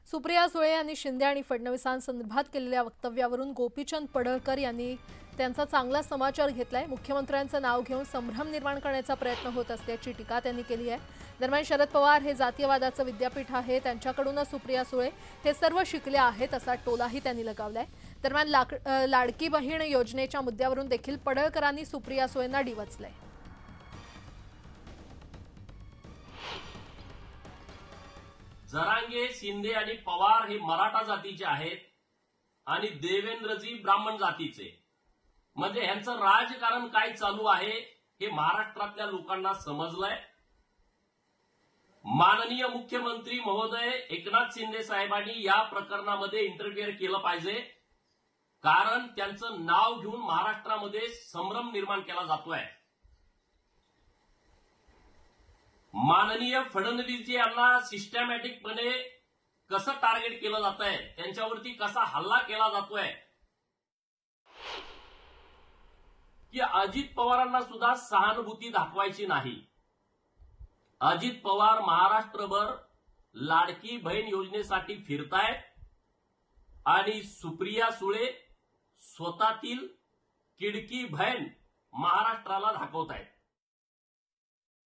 सुप्रिया सुळे यांनी शिंदे आणि फडणवीसांसंदर्भात केलेल्या वक्तव्यावरून गोपीचंद पडळकर यांनी त्यांचा चांगला समाचार घेतलाय। मुख्यमंत्र्यांचं नाव घेऊन संभ्रम निर्माण करण्याचा प्रयत्न होत असल्याची टीका त्यांनी केली आहे। दरम्यान शरद पवार हे जातीयवादाचं विद्यापीठ आहे, त्यांच्याकडूनच सुप्रिया सुळे हे सर्व शिकल्या आहेत असा टोलाही त्यांनी लगावलाय। दरम्यान लाडकी बहीण योजनेच्या मुद्द्यावरून देखील पडळकरांनी सुप्रिया सुळेंना डिवचलंय। जरांगे, शिंदे आणि पवार हे मराठा जातीचे आहेत आणि देवेंद्रजी ब्राह्मण जातीचे। म्हणजे यांचं राजकारण काय चालू आहे हे महाराष्ट्रातल्या लोकांना समजलंय। माननीय मुख्यमंत्री महोदय एकनाथ शिंदे साहेबांनी या प्रकरणामध्ये इंटरफिअर केलं पाहिजे, कारण त्यांचं नाव घेऊन महाराष्ट्रामध्ये संभ्रम निर्माण केला जातोय। माननीय फडणवीसजी यांना सिस्टमॅटिकपणे कसं टार्गेट केलं जात आहे, त्यांच्यावरती कसा हल्ला केला जातोय की अजित पवारांना सुद्धा सहानुभूती दाखवायची नाही। अजित पवार महाराष्ट्रभर लाडकी बहीण योजनेसाठी फिरतायत आणि सुप्रिया सुळे स्वतःतील किडकी बहीण महाराष्ट्राला दाखवतायत।